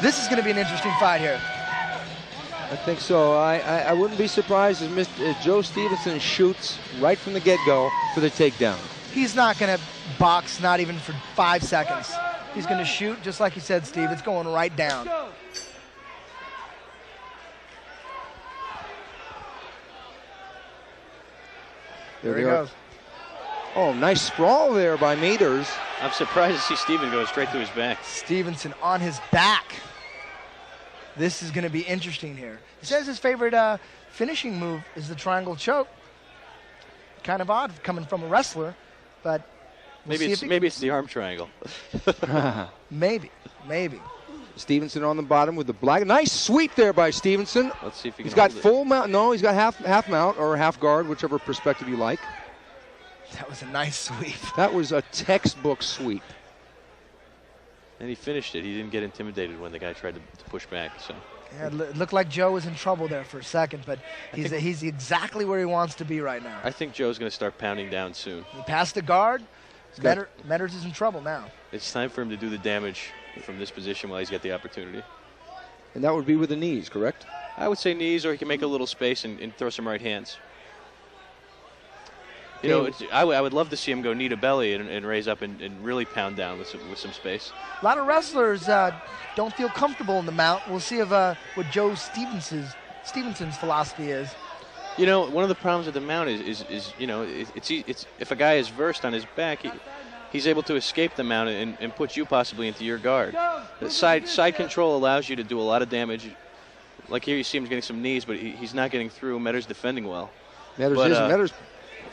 This is going to be an interesting fight here. I think so. I wouldn't be surprised if Joe Stevenson shoots right from the get-go for the takedown. He's not going to box, not even for 5 seconds. He's going to shoot, just like you said, Steve. It's going right down. There he goes. Oh, nice sprawl there by Meaders. I'm surprised to see Steven go straight to his back. Stevenson on his back. This is going to be interesting here. He says his favorite finishing move is the triangle choke. Kind of odd coming from a wrestler, but we'll maybe it's the arm triangle. Maybe. Stevenson on the bottom with the black. Nice sweep there by Stevenson. Let's see if he can. He's got full mount. No, he's got half mount or half guard, whichever perspective you like. That was a nice sweep. That was a textbook sweep. And he finished it. He didn't get intimidated when the guy tried to push back. So. Yeah, it looked like Joe was in trouble there for a second, but he's exactly where he wants to be right now. I think Joe's going to start pounding down soon. He passed the guard. Meaders is in trouble now. It's time for him to do the damage from this position while he's got the opportunity. And that would be with the knees, correct? I would say knees, or he can make a little space and throw some right hands. You know, I would love to see him go knee to belly and raise up and really pound down with some space. A lot of wrestlers don't feel comfortable in the mount. We'll see if what Joe Stevenson's philosophy is. You know, one of the problems with the mount is you know, it's if a guy is versed on his back, he's able to escape the mount and put you possibly into your guard. The side control allows you to do a lot of damage. Like here, you see him getting some knees, but he's not getting through. Meaders defending well. Meaders.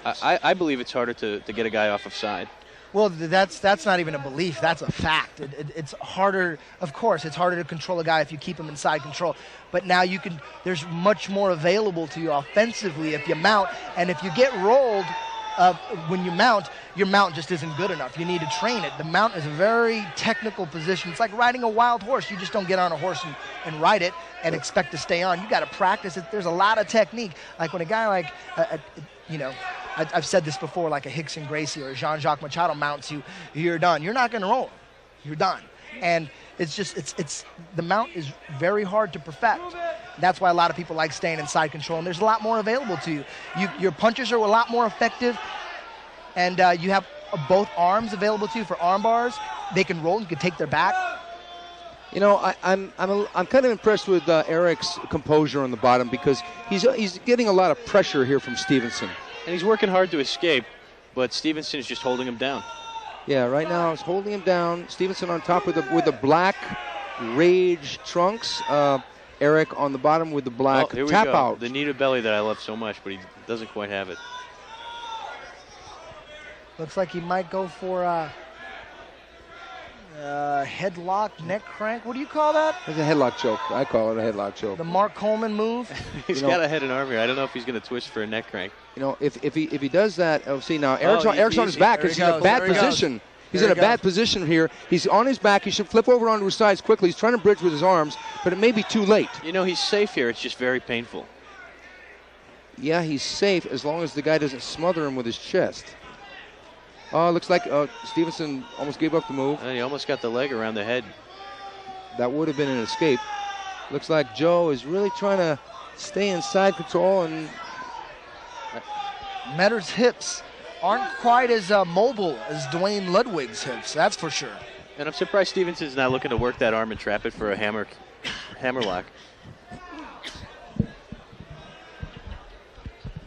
I believe it's harder to get a guy off of side. Well, that's not even a belief. That's a fact. It's harder. Of course, it's harder to control a guy if you keep him inside control. But now there's much more available to you offensively if you mount. And if you get rolled when you mount, your mount just isn't good enough. You need to train it. The mount is a very technical position. It's like riding a wild horse. You just don't get on a horse and ride it and expect to stay on. You got to practice it. There's a lot of technique. Like when a guy like, I've said this before, like a Hickson Gracie or a Jean-Jacques Machado mounts you, you're done. You're not going to roll. You're done. And it's the mount is very hard to perfect. That's why a lot of people like staying in side control, and there's a lot more available to you. Your punches are a lot more effective, and you have both arms available to you for arm bars. They can roll. You can take their back. You know, I'm kind of impressed with Eric's composure on the bottom because he's getting a lot of pressure here from Stevenson. And he's working hard to escape, but Stevenson is just holding him down. Yeah, right now he's holding him down. Stevenson on top with the black Rage trunks. Eric on the bottom with the black tap out. The knee to belly that I love so much, but he doesn't quite have it. Looks like he might go for a headlock, neck crank. What do you call that? It's a headlock choke. I call it a headlock choke. The Mark Coleman move. He's got a head and arm here. I don't know if he's going to twist for a neck crank. You know, if he does that, see now Eric's on his back. He's in a bad position. He's in a bad position here. He's on his back. He should flip over onto his sides quickly. He's trying to bridge with his arms, but it may be too late. You know, he's safe here. It's just very painful. Yeah, he's safe as long as the guy doesn't smother him with his chest. Looks like Stevenson almost gave up the move. And he almost got the leg around the head. That would have been an escape. Looks like Joe is really trying to stay in side control, and Meaders' hips aren't quite as mobile as Dwayne Ludwig's hips, that's for sure. And I'm surprised Stevenson's not looking to work that arm and trap it for a hammerlock.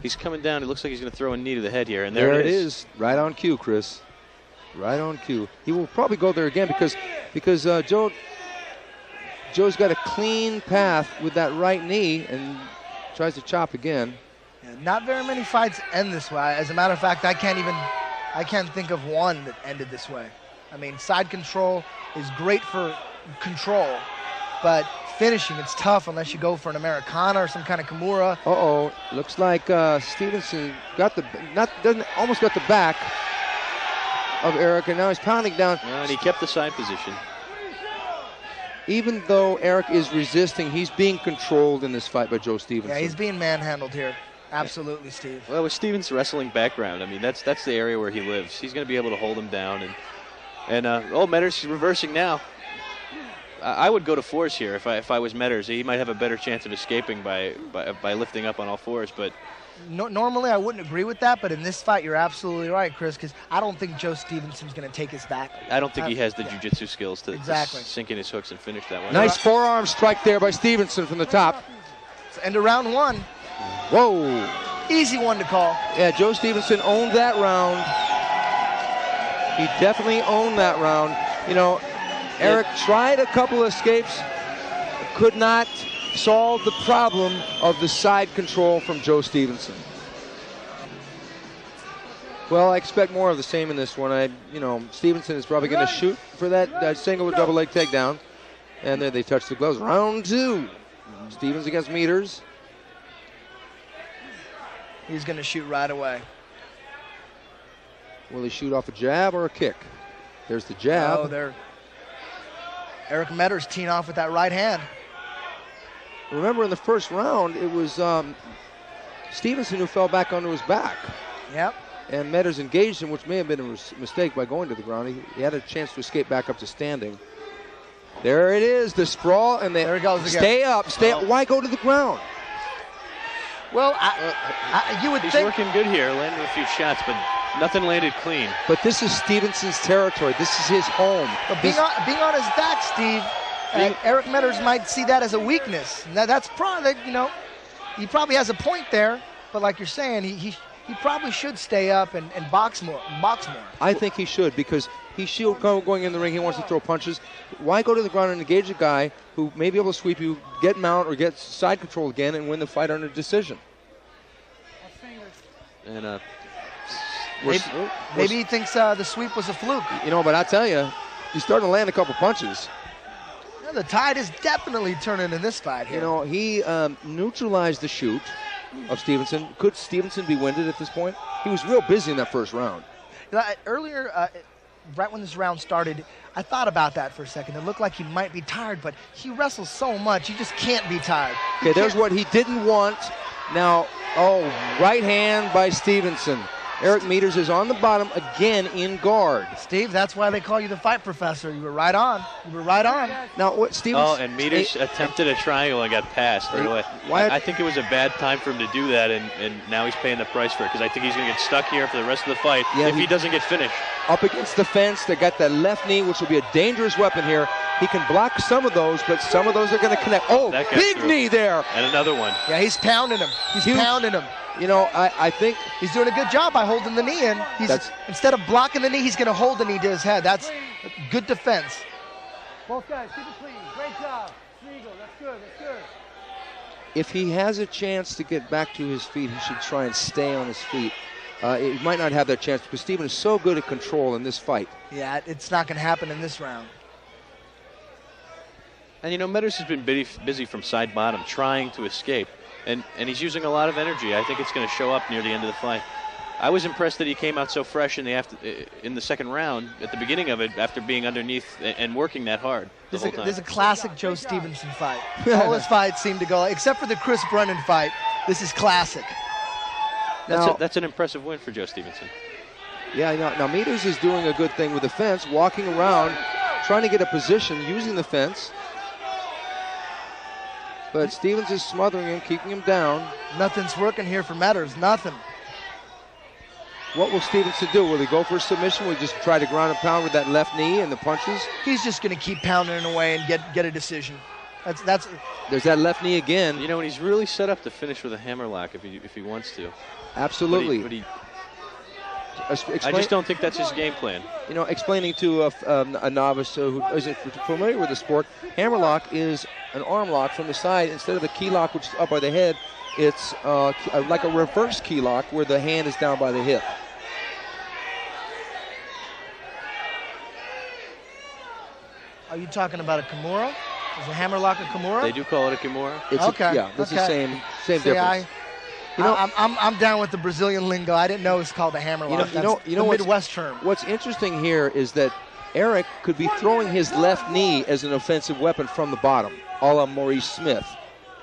He's coming down. It looks like he's going to throw a knee to the head here, and there it is. Right on cue, Chris. Right on cue. He will probably go there again because Joe's got a clean path with that right knee and tries to chop again. Yeah, not very many fights end this way. As a matter of fact, I can't think of one that ended this way. I mean, side control is great for control, but finishing, it's tough unless you go for an Americana or some kind of Kimura. Looks like Stevenson almost got the back of Eric, and now he's pounding down. Yeah, and he kept the side position. Even though Eric is resisting, he's being controlled in this fight by Joe Stevenson. Yeah, he's being manhandled here. Absolutely, Steve. Well, with Steven's wrestling background, I mean, that's the area where he lives. He's going to be able to hold him down. And Meaders is reversing now. I would go to fours here if I was Meaders. He might have a better chance of escaping by lifting up on all fours. But normally I wouldn't agree with that, but in this fight you're absolutely right, Chris, because I don't think Joe Stevenson's going to take his back. I don't think he has the jiu-jitsu skills to sink in his hooks and finish that one. Nice forearm strike there by Stevenson from the top. It's the end of round 1. Whoa. Easy one to call. Yeah, Joe Stevenson owned that round. He definitely owned that round. You know, Eric tried a couple of escapes, could not solve the problem of the side control from Joe Stevenson. Well, I expect more of the same in this one. Stevenson is probably going to shoot for that single or double leg takedown. And there they touch the gloves. Round 2. Stevens against Meaders. He's going to shoot right away. Will he shoot off a jab or a kick? There's the jab. Oh, there. Eric Meaders teeing off with that right hand. Remember in the first round, it was Stevenson who fell back onto his back. Yep. And Meaders engaged him, which may have been a mistake by going to the ground. He had a chance to escape back up to standing. There it is, the sprawl, and there it goes again. Stay up. Why go to the ground? Well, you would he's think. He's working good here, landing a few shots, but nothing landed clean. But this is Stevenson's territory. This is his home. But being on his back, Steve, Eric Meaders might see that as a weakness. That's probably, he probably has a point there. But like you're saying, he probably should stay up and box more. I think he should, because he's going in the ring. He wants to throw punches. Why go to the ground and engage a guy who may be able to sweep you, get mount, or get side control again and win the fight under decision? And maybe he thinks the sweep was a fluke. But I tell you, he's starting to land a couple punches. Yeah, the tide is definitely turning in this fight here. He neutralized the shoot of Stevenson. Could Stevenson be winded at this point? He was real busy in that first round. Earlier, right when this round started, I thought about that for a second. It looked like he might be tired, but he wrestles so much, he just can't be tired. Okay, there's what he didn't want. Now, right hand by Stevenson. Eric Meaders is on the bottom again in guard. Steve, that's why they call you the fight professor. You were right on. Now, what Stevenson? And Meaders attempted a triangle and got passed right away. I think it was a bad time for him to do that, and now he's paying the price for it, because I think he's going to get stuck here for the rest of the fight if he doesn't get finished. Up against the fence, they got that left knee, which will be a dangerous weapon here. He can block some of those, but some of those are going to connect. Oh, big knee there. And another one. Yeah, he's pounding him. Pounding him. I think he's doing a good job by holding the knee in. Instead of blocking the knee, he's going to hold the knee to his head. That's good defense. Both guys, keep it clean. Great job. Smeagol, that's good. If he has a chance to get back to his feet, he should try and stay on his feet. He might not have that chance because Steven is so good at control in this fight. Yeah, it's not going to happen in this round. And Meaders has been busy from side bottom trying to escape. And he's using a lot of energy. I think it's going to show up near the end of the fight. I was impressed that he came out so fresh in the second round, at the beginning of it, after being underneath and working that hard the whole time. This is a classic Joe Stevenson fight. All his fights seem to go, except for the Chris Brennan fight, this is classic. That's an impressive win for Joe Stevenson. Yeah, now Meaders is doing a good thing with the fence, walking around, trying to get a position using the fence. But Stevens is smothering him, keeping him down. Nothing's working here for Meaders, nothing. What will Stevenson do? Will he go for a submission? Will he just try to ground and pound with that left knee and the punches? He's just going to keep pounding it away and get a decision. There's that left knee again. And he's really set up to finish with a hammerlock if he wants to. Absolutely. I just don't think that's his game plan. Explaining to a novice who isn't familiar with the sport, hammerlock is an arm lock from the side. Instead of the key lock, which is up by the head, it's like a reverse key lock where the hand is down by the hip. Are you talking about a Kimura? Is a hammerlock a Kimura? They do call it a Kimura. It's the same difference. I'm down with the Brazilian lingo. I didn't know it's called a hammerlock. The Midwest term. What's interesting here is that Eric could be throwing his left knee as an offensive weapon from the bottom, a la Maurice Smith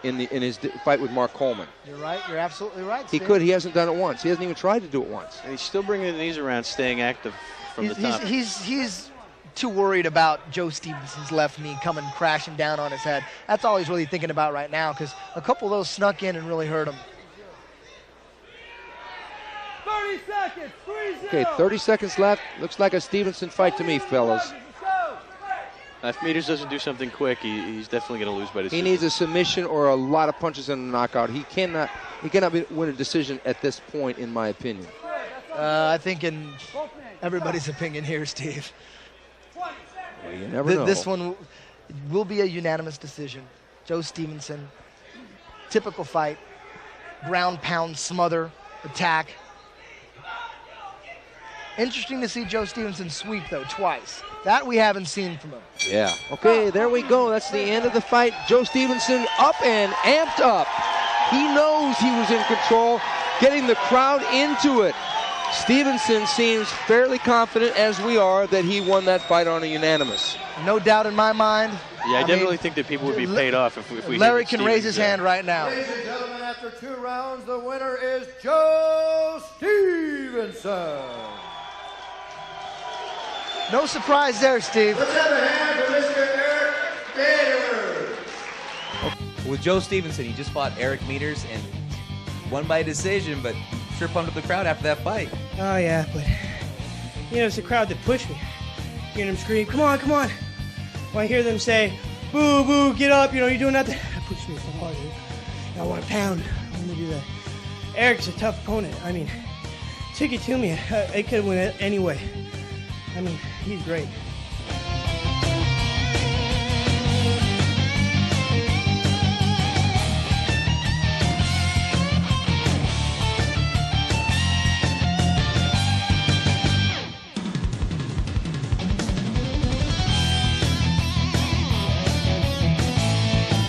in his fight with Mark Coleman. You're right. You're absolutely right, Steve. He could. He hasn't done it once. He hasn't even tried to do it once. And he's still bringing the knees around, staying active from the top. He's too worried about Joe Stevenson's left knee coming crashing down on his head. That's all he's really thinking about right now, because a couple of those snuck in and really hurt him. 30 seconds. 3-0. Okay, 30 seconds left. Looks like a Stevenson fight to me, fellas. If Meaders doesn't do something quick, he's definitely going to lose by decision. He needs a submission or a lot of punches and a knockout. He cannot win a decision at this point, in my opinion. I think in everybody's opinion here, Steve. Well, you never know. This one will be a unanimous decision. Joe Stevenson, typical fight, ground pound, smother, attack. Interesting to see Joe Stevenson sweep, though, twice. That we haven't seen from him. Yeah. Okay, there we go. That's the end of the fight. Joe Stevenson up and amped up. He knows he was in control, getting the crowd into it. Stevenson seems fairly confident, as we are, that he won that fight on a unanimous. No doubt in my mind. Yeah, I definitely think that people would be paid off if we Larry hit can raise his hand right now. Ladies and gentlemen, after 2 rounds, the winner is Joe Stevenson. No surprise there, Steve. Let's have a hand for Mr. Eric Meaders. With Joe Stevenson, he just fought Eric Meaders and won by decision, but sure pumped up the crowd after that fight. Oh, yeah, but, it's the crowd that pushed me. Hearing them scream, come on, come on. When I hear them say, boo, boo, get up, you're doing nothing. That pushed me so hard, dude. I want to pound. I want to do that. Eric's a tough opponent. Took it to me. I could have won it anyway. He's great.